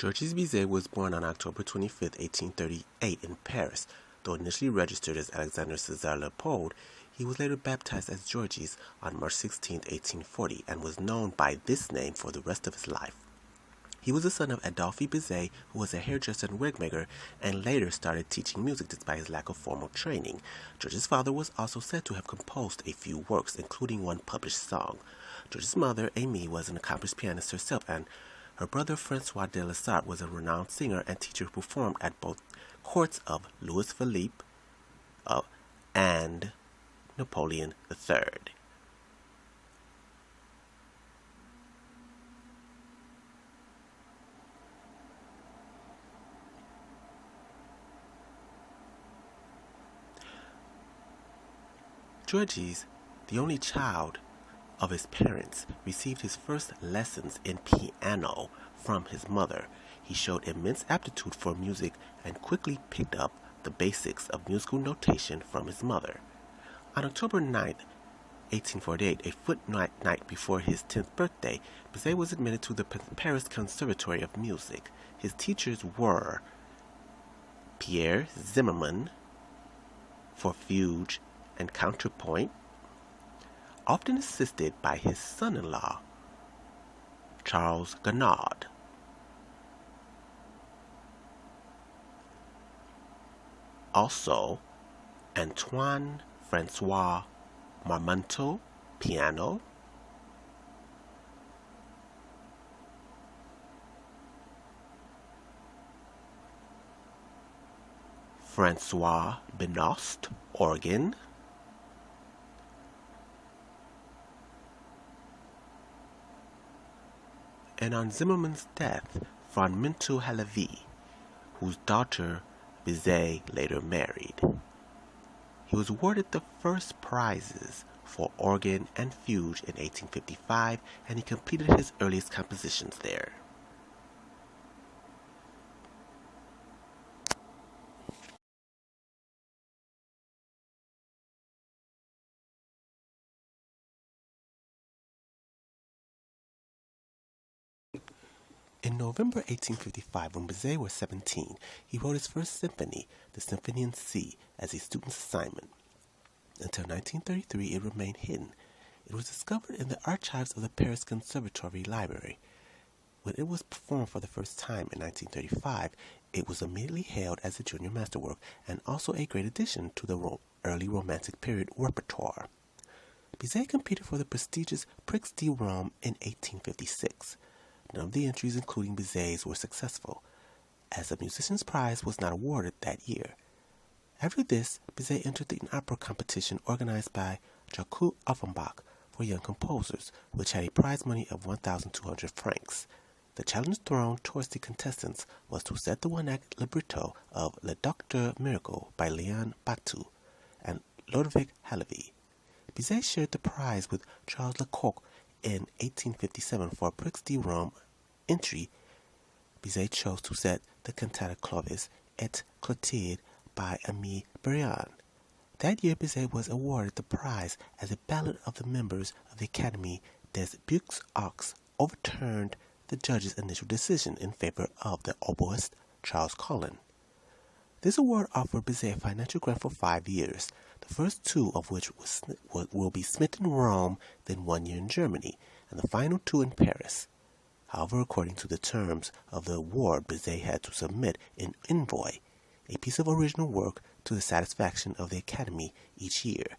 Georges Bizet was born on October 25, 1838 in Paris. Though initially registered as Alexandre César Leopold, he was later baptized as Georges on March 16, 1840, and was known by this name for the rest of his life. He was the son of Adolphe Bizet, who was a hairdresser and wigmaker, and later started teaching music despite his lack of formal training. Georges' father was also said to have composed a few works, including one published song. Georges' mother, Amy, was an accomplished pianist herself, and her brother Francois de Lessart was a renowned singer and teacher who performed at both courts of Louis Philippe and Napoleon III. Georges, the only child of his parents, received his first lessons in piano from his mother. He showed immense aptitude for music and quickly picked up the basics of musical notation from his mother. On October 9, 1848, a fortnight before his 10th birthday, Bizet was admitted to the Paris Conservatory of Music. His teachers were Pierre Zimmermann for fugue and counterpoint, often assisted by his son-in-law, Charles Gounod. Also, Antoine Francois Marmontel, piano, Francois Benost, organ, and on Zimmermann's death, Fromenteau Halévy, whose daughter Bizet later married. He was awarded the first prizes for organ and fugue in 1855, and he completed his earliest compositions there. In November 1855, when Bizet was 17, he wrote his first symphony, the Symphony in C, as a student's assignment. Until 1933, it remained hidden. It was discovered in the archives of the Paris Conservatory Library. When it was performed for the first time in 1935, it was immediately hailed as a junior masterwork and also a great addition to the early Romantic period repertoire. Bizet competed for the prestigious Prix de Rome in 1856. None of the entries, including Bizet's, were successful, as the musician's prize was not awarded that year. After this, Bizet entered an opera competition organized by Jacques Offenbach for young composers, which had a prize money of 1,200 francs. The challenge thrown towards the contestants was to set the one-act libretto of Le Docteur Miracle by Léon Batu and Ludwig Halévy. Bizet shared the prize with Charles Lecoq in 1857 for a Prix de Rome entry. Bizet chose to set the cantata Clovis et Clotilde by Aimé Briand. That year, Bizet was awarded the prize as a ballot of the members of the Académie des Beaux-Arts overturned the judge's initial decision in favor of the oboist Charles Collin. This award offered Bizet a financial grant for 5 years, the first 2 of which will be spent in Rome, then 1 year in Germany, and the final 2 in Paris. However, according to the terms of the award, Bizet had to submit an envoi, a piece of original work to the satisfaction of the Academy each year.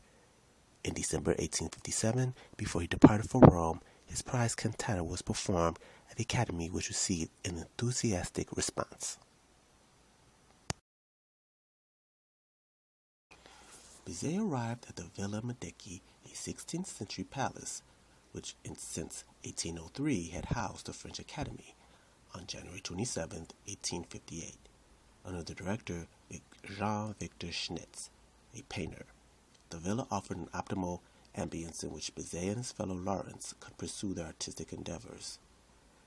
In December 1857, before he departed for Rome, his prize cantata was performed at the Academy, which received an enthusiastic response. Bizet arrived at the Villa Medici, a 16th century palace, which since 1803 had housed the French Academy, on January 27, 1858, under the director Jean-Victor Schnitz, a painter. The villa offered an optimal ambience in which Bizet and his fellow Laurents could pursue their artistic endeavors.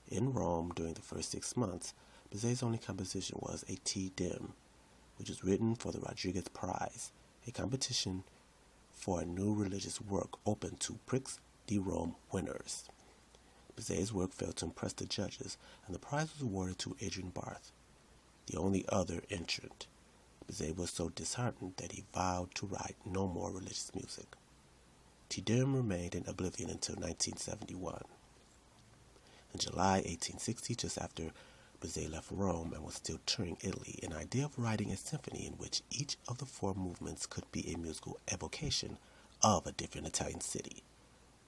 In Rome, during the first 6 months, Bizet's only composition was a Te Deum, which was written for the Rodriguez Prize, a competition for a new religious work open to Prix de Rome winners. Bizet's work failed to impress the judges, and the prize was awarded to Adrian Barth, the only other entrant. Bizet was so disheartened that he vowed to write no more religious music. Tidem remained in oblivion until 1971. In July 1860, just after Bizet left Rome and was still touring Italy, an idea of writing a symphony in which each of the four movements could be a musical evocation of a different Italian city,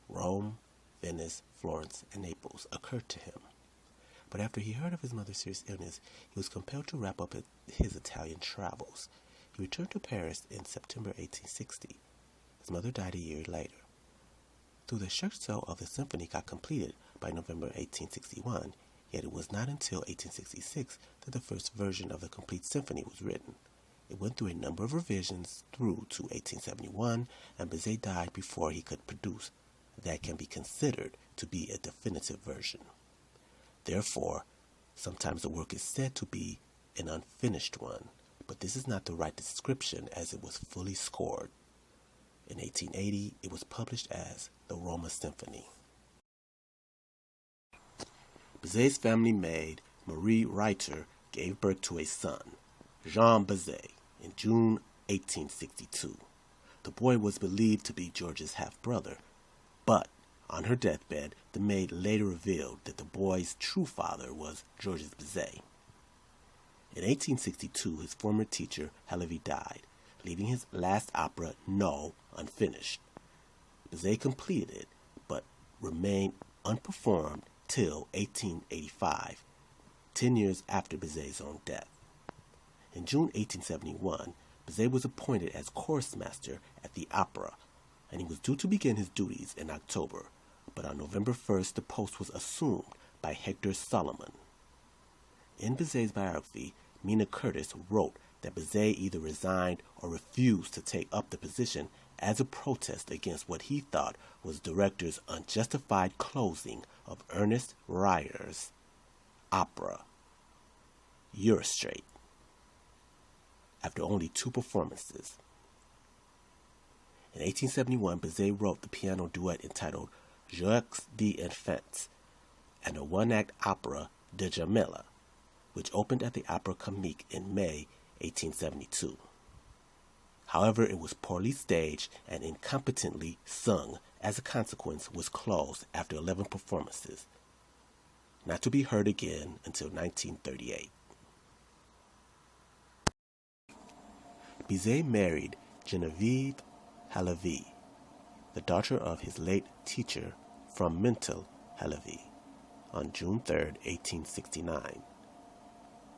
Rome, Venice, Florence, and Naples, occurred to him. But after he heard of his mother's serious illness, he was compelled to wrap up his Italian travels. He returned to Paris in September 1860. His mother died a year later. Though the scherzo of the symphony got completed by November 1861, yet it was not until 1866 that the first version of the complete symphony was written. It went through a number of revisions through to 1871, and Bizet died before he could produce that can be considered to be a definitive version. Therefore, sometimes the work is said to be an unfinished one, but this is not the right description as it was fully scored. In 1880, it was published as the Roma Symphony. Bizet's family maid, Marie Reiter, gave birth to a son, Jean Bizet, in June 1862. The boy was believed to be George's half-brother, but on her deathbed, the maid later revealed that the boy's true father was Georges Bizet. In 1862, his former teacher, Halévy, died, leaving his last opera, No, unfinished. Bizet completed it, but remained unperformed till 1885, 10 years after Bizet's own death. In June 1871, Bizet was appointed as chorus master at the opera, and he was due to begin his duties in October, but on November 1st the post was assumed by Hector Solomon. In Bizet's biography, Mina Curtis wrote that Bizet either resigned or refused to take up the position as a protest against what he thought was the director's unjustified closing of Ernest Reiter's opera, Eurostrate, after only 2 performances. In 1871, Bizet wrote the piano duet entitled Jeux d'Enfants and a one-act opera, De Jamila, which opened at the Opera Comique in May 1872. However, it was poorly staged and incompetently sung. As a consequence, was closed after 11 performances, not to be heard again until 1938. Bizet married Geneviève Halévy, the daughter of his late teacher from Mental, Halévy, on June 3, 1869.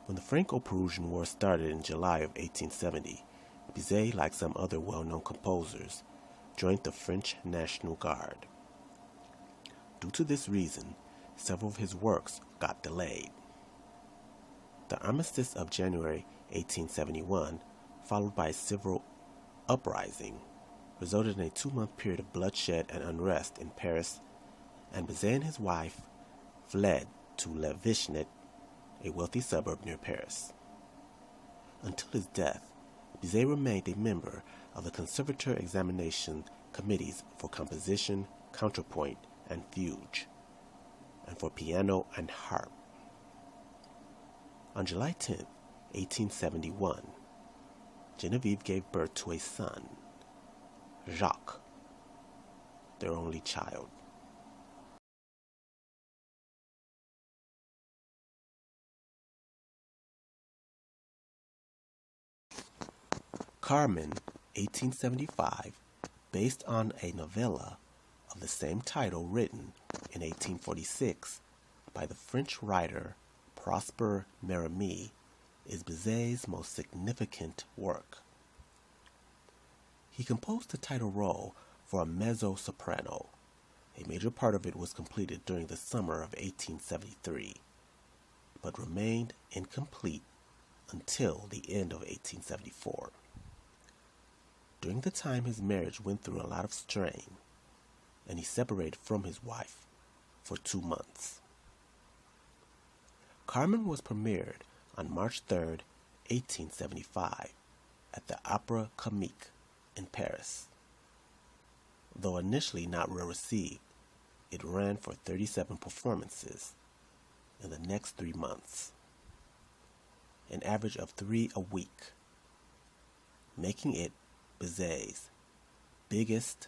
When the Franco-Peruvian War started in July of 1870, Bizet, like some other well-known composers, joined the French National Guard. Due to this reason, several of his works got delayed. The Armistice of January 1871, followed by a civil uprising, resulted in a 2-month period of bloodshed and unrest in Paris, and Bizet and his wife fled to Le Vichnet, a wealthy suburb near Paris. Until his death, Bizet remained a member of the Conservatoire examination committees for composition, counterpoint, and fugue, and for piano and harp. On July 10, 1871, Geneviève gave birth to a son, Jacques, their only child. Carmen, 1875, based on a novella of the same title written in 1846 by the French writer Prosper Mérimée, is Bizet's most significant work. He composed the title role for a mezzo-soprano. A major part of it was completed during the summer of 1873, but remained incomplete until the end of 1874. During the time, his marriage went through a lot of strain, and he separated from his wife for 2 months. Carmen was premiered on March 3, 1875, at the Opera Comique in Paris. Though initially not well received, It ran for 37 performances in the next 3 months, an average of 3 a week, making it Bizet's biggest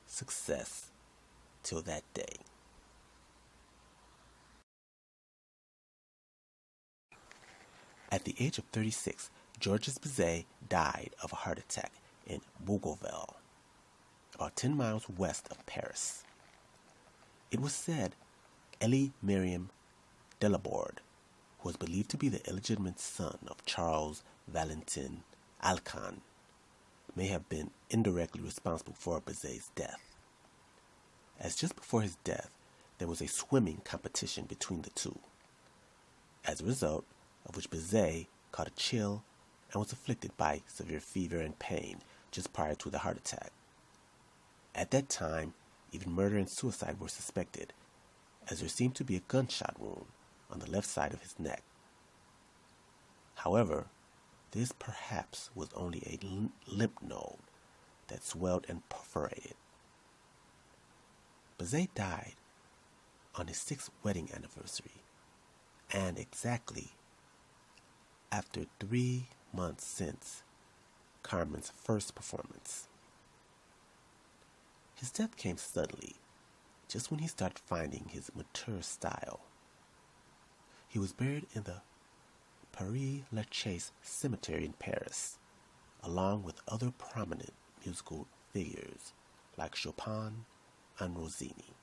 success till that day. At the age of 36, Georges Bizet died of a heart attack in Bougainville, about 10 miles west of Paris. It was said Elie Miriam Delaborde, who was believed to be the illegitimate son of Charles Valentin Alcan, may have been indirectly responsible for Bizet's death. As just before his death, there was a swimming competition between the two, as a result of which Bizet caught a chill and was afflicted by severe fever and pain just prior to the heart attack. At that time, even murder and suicide were suspected, as there seemed to be a gunshot wound on the left side of his neck. However, this perhaps was only a lymph node that swelled and perforated. Bizet died on his 6th wedding anniversary, and exactly after 3 months since Carmen's first performance. His death came suddenly, just when he started finding his mature style. He was buried in the Père-Lachaise cemetery in Paris, along with other prominent musical figures like Chopin and Rossini.